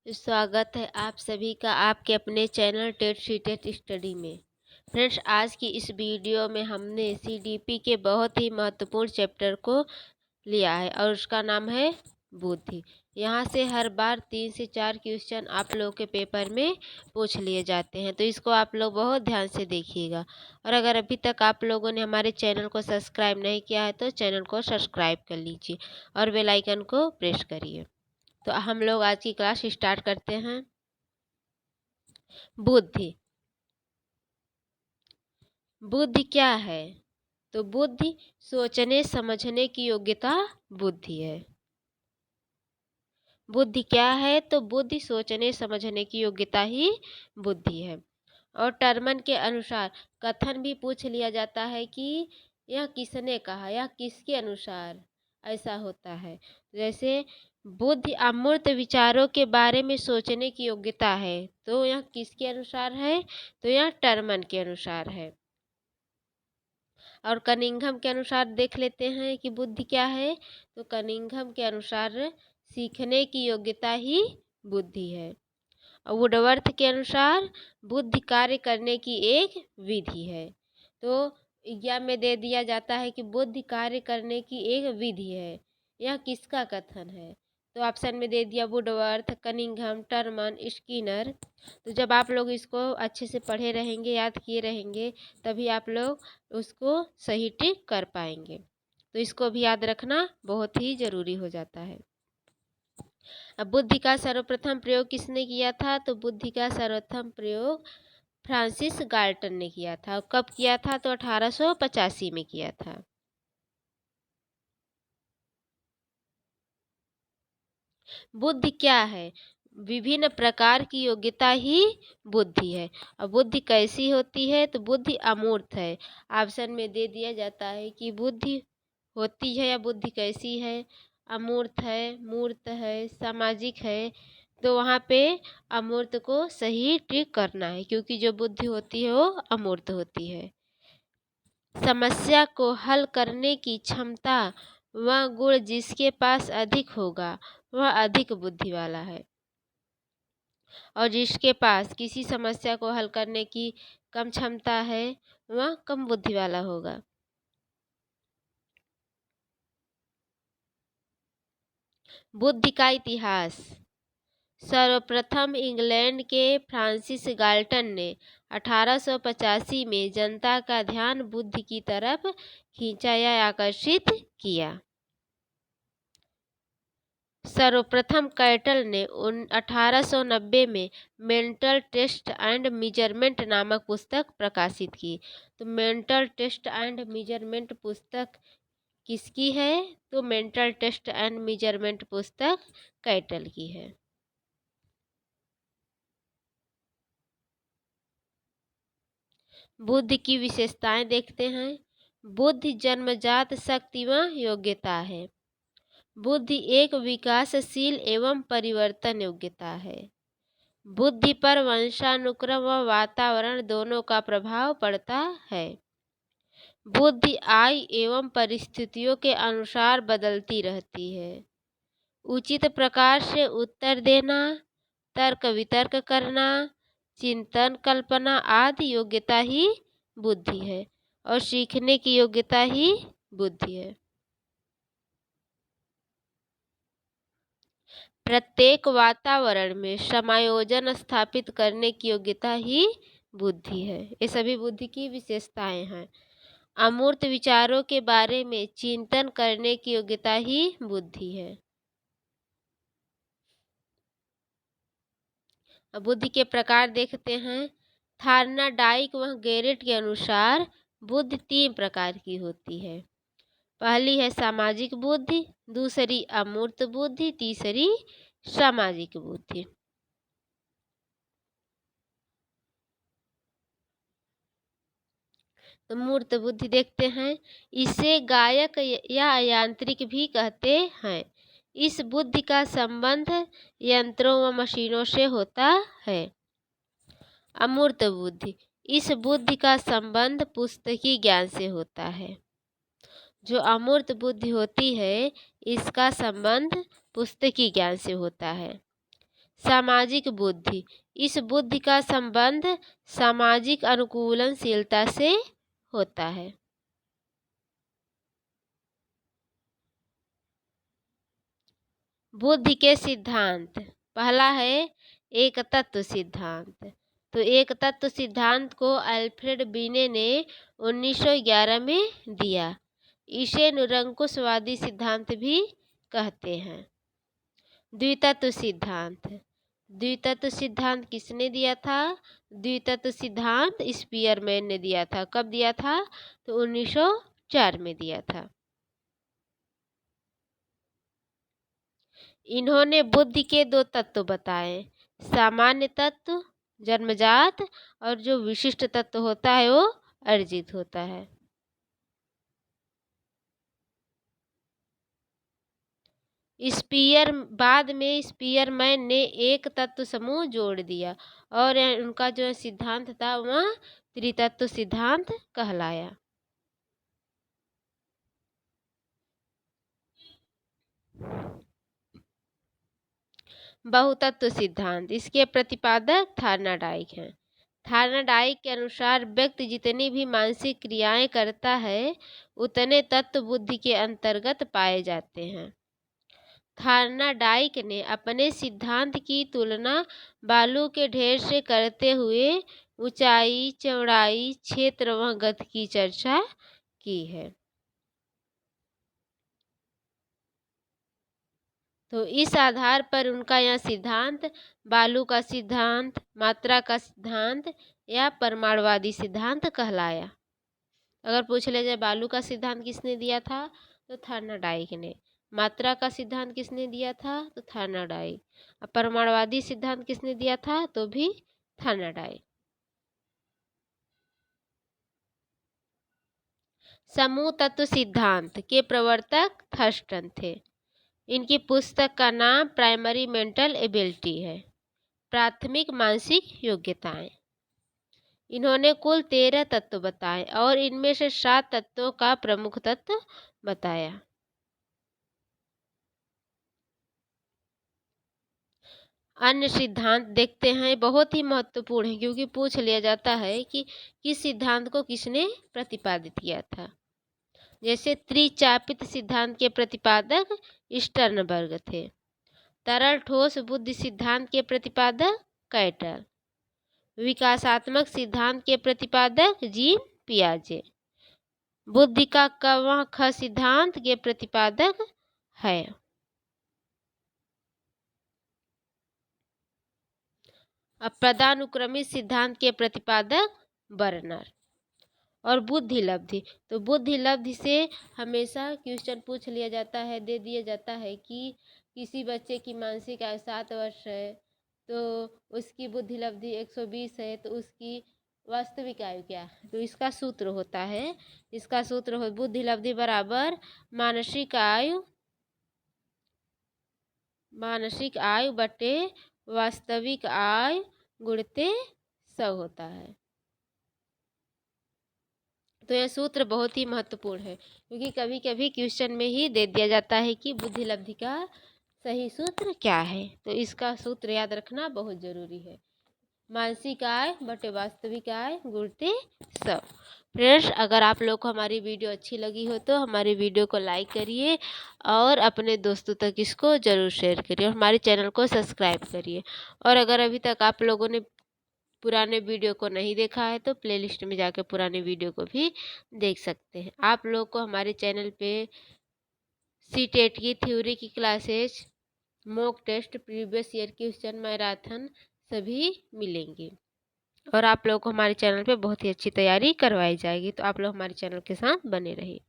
स्वागत है आप सभी का आपके अपने चैनल टेट टेट स्टडी में। फ्रेंड्स, आज की इस वीडियो में हमने सीडीपी के बहुत ही महत्वपूर्ण चैप्टर को लिया है और उसका नाम है बुद्धि। यहाँ से हर बार 3 से 4 क्वेश्चन आप लोगों के पेपर में पूछ लिए जाते हैं, तो इसको आप लोग बहुत ध्यान से देखिएगा। और अगर अभी तक आप लोगों ने हमारे चैनल को सब्सक्राइब नहीं किया है तो चैनल को सब्सक्राइब कर लीजिए और बेल आइकन को प्रेस करिए। तो हम लोग आज की क्लास स्टार्ट करते हैं। बुद्धि। बुद्धि क्या है? तो बुद्धि सोचने समझने की योग्यता बुद्धि है। बुद्धि क्या है? तो बुद्धि सोचने समझने की योग्यता ही बुद्धि है। और टर्मन के अनुसार कथन भी पूछ लिया जाता है कि यह किसने कहा या किसके अनुसार ऐसा होता है। जैसे बुद्धि अमूर्त विचारों के बारे में सोचने की योग्यता है, तो यह किसके अनुसार है? तो यह टर्मन के अनुसार है। और कनिंघम के अनुसार देख लेते हैं कि बुद्धि क्या है। तो कनिंघम के अनुसार सीखने की योग्यता ही बुद्धि है। और वुडवर्थ के अनुसार बुद्धि कार्य करने की एक विधि है। तो एग्जाम में दे दिया जाता है कि बुद्धि कार्य करने की एक विधि है। यह किसका कथन है? तो ऑप्शन में दे दिया वुडवर्थ, कनिंघम, टर्मन, स्किनर। तो जब आप लोग इसको अच्छे से पढ़े रहेंगे, याद किए रहेंगे, तभी आप लोग उसको सही टिक कर पाएंगे। तो इसको भी याद रखना बहुत ही ज़रूरी हो जाता है। अब बुद्धि का सर्वप्रथम प्रयोग किसने किया था? तो बुद्धि का सर्वप्रथम प्रयोग फ्रांसिस गाल्टन ने किया था। और कब किया था? तो 1885 में किया था। बुद्धि क्या है? विभिन्न प्रकार की योग्यता ही बुद्धि है। और बुद्धि कैसी होती है? तो बुद्धि अमूर्त है। ऑप्शन में दे दिया जाता है कि बुद्धि होती है या बुद्धि कैसी है। अमूर्त है, मूर्त है, सामाजिक है। तो वहाँ पे अमूर्त को सही टिक करना है, क्योंकि जो बुद्धि होती है वो अमूर्त होती है। समस्या को हल करने की क्षमता वह गुण जिसके पास अधिक होगा वह अधिक बुद्धि वाला है, और जिसके पास किसी समस्या को हल करने की कम क्षमता है वह कम बुद्धि वाला होगा। बुद्धि का इतिहास। सर्वप्रथम इंग्लैंड के फ्रांसिस गाल्टन ने 1885 में जनता का ध्यान बुद्धि की तरफ खींचा या आकर्षित किया। सर्वप्रथम कैटल ने 1890 में मेंटल टेस्ट एंड मेजरमेंट नामक पुस्तक प्रकाशित की। तो मेंटल टेस्ट एंड मेजरमेंट पुस्तक किसकी है? तो मेंटल टेस्ट एंड मेजरमेंट पुस्तक कैटल की है। बुद्धि की विशेषताएं देखते हैं। बुद्धि जन्मजात शक्ति व योग्यता है। बुद्धि एक विकासशील एवं परिवर्तन योग्यता है। बुद्धि पर वंशानुक्रम व वातावरण दोनों का प्रभाव पड़ता है। बुद्धि आयु एवं परिस्थितियों के अनुसार बदलती रहती है। उचित प्रकार से उत्तर देना, तर्क वितर्क करना, चिंतन कल्पना आदि योग्यता ही बुद्धि है, और सीखने की योग्यता ही बुद्धि है। प्रत्येक वातावरण में समायोजन स्थापित करने की योग्यता ही बुद्धि है। ये सभी बुद्धि की विशेषताएं हैं। अमूर्त विचारों के बारे में चिंतन करने की योग्यता ही बुद्धि है। अब बुद्धि के प्रकार देखते हैं। थार्नाडाइक व गेरेट के अनुसार बुद्धि 3 प्रकार की होती है। पहली है सामाजिक बुद्धि, दूसरी अमूर्त बुद्धि, तीसरी सामाजिक बुद्धि। तो मूर्त बुद्धि देखते हैं। इसे गायक या यांत्रिक भी कहते हैं। इस बुद्धि का संबंध यंत्रों व मशीनों से होता है। अमूर्त बुद्धि, इस बुद्धि का संबंध पुस्तकी ज्ञान से होता है। जो अमूर्त बुद्धि होती है इसका संबंध पुस्तकी ज्ञान से होता है। सामाजिक बुद्धि, इस बुद्धि का संबंध सामाजिक अनुकूलनशीलता से होता है। बुद्धि के सिद्धांत, पहला है एक तत्व सिद्धांत। तो एक तत्व सिद्धांत को अल्फ्रेड बीने ने 1911 में दिया। इसे निरंकुशवादी सिद्धांत भी कहते हैं। द्वितत्व सिद्धांत, द्वितत्व सिद्धांत किसने दिया था? द्वितत्व सिद्धांत स्पीयरमैन ने दिया था। कब दिया था? तो 1904 में दिया था। इन्होंने बुद्धि के दो तत्व बताए, सामान्य तत्व जन्मजात और जो विशिष्ट तत्व होता है वो अर्जित होता है। बाद में स्पीयरमैन ने एक तत्व समूह जोड़ दिया और उनका जो सिद्धांत था वह त्रितत्व सिद्धांत कहलाया। बहुतत्व सिद्धांत, इसके प्रतिपादक थॉर्नडाइक हैं। थॉर्नडाइक के अनुसार व्यक्ति जितनी भी मानसिक क्रियाएं करता है उतने तत्व बुद्धि के अंतर्गत पाए जाते हैं। थॉर्नडाइक ने अपने सिद्धांत की तुलना बालू के ढेर से करते हुए ऊंचाई, चौड़ाई, क्षेत्र व गति की चर्चा की है। तो इस आधार पर उनका यह सिद्धांत बालू का सिद्धांत, मात्रा का सिद्धांत या परमाणुवादी सिद्धांत कहलाया। अगर पूछ ले जाए बालू का सिद्धांत किसने दिया था तो थॉर्नडाइक ने, मात्रा का सिद्धांत किसने दिया था तो थॉर्नडाइक, और परमाणुवादी सिद्धांत किसने दिया था तो भी थॉर्नडाइक। समूह तत्व सिद्धांत के प्रवर्तक थर्स्टन थे। इनकी पुस्तक का नाम प्राइमरी मेंटल एबिलिटी है, प्राथमिक मानसिक योग्यताएं। इन्होंने कुल 13 तत्व बताए और इनमें से 7 तत्वों का प्रमुख तत्व बताया। अन्य सिद्धांत देखते हैं, बहुत ही महत्वपूर्ण है क्योंकि पूछ लिया जाता है कि किस सिद्धांत को किसने प्रतिपादित किया था। जैसे त्रिचापित सिद्धांत के प्रतिपादक स्टर्नबर्ग थे। तरल ठोस बुद्धि सिद्धांत के प्रतिपादक कैटल। विकासात्मक सिद्धांत के प्रतिपादक जीन पियाजे। बुद्धि का क ख सिद्धांत के प्रतिपादक है। अब पदानुक्रमित सिद्धांत के प्रतिपादक बर्नर। और बुद्धि लब्धि, तो बुद्धि लब्धि से हमेशा क्वेश्चन पूछ लिया जाता है, दे दिया जाता है कि किसी बच्चे की मानसिक आयु 7 वर्ष है तो उसकी बुद्धि लब्धि 120 है, तो उसकी वास्तविक आयु क्या है? तो इसका सूत्र होता है, इसका सूत्र हो बुद्धि लब्धि बराबर मानसिक आयु बटे वास्तविक आयु गुणते 100 होता है। तो यह सूत्र बहुत ही महत्वपूर्ण है क्योंकि कभी कभी क्वेश्चन में ही दे दिया जाता है कि बुद्धि लब्धि का सही सूत्र क्या है। तो इसका सूत्र याद रखना बहुत जरूरी है, मानसिक आय बटे वास्तविक आय गुणते 100। फ्रेंड्स, अगर आप लोग को हमारी वीडियो अच्छी लगी हो तो हमारी वीडियो को लाइक करिए और अपने दोस्तों तक इसको ज़रूर शेयर करिए और हमारे चैनल को सब्सक्राइब करिए। और अगर अभी तक आप लोगों ने पुराने वीडियो को नहीं देखा है तो प्लेलिस्ट में जाकर पुराने वीडियो को भी देख सकते हैं। आप लोग को हमारे चैनल पे सीटेट की थ्योरी की classes, mock test, previous year question, marathon सभी मिलेंगे और आप लोग को हमारे चैनल पे बहुत ही अच्छी तैयारी करवाई जाएगी। तो आप लोग हमारे चैनल के साथ बने रहिए।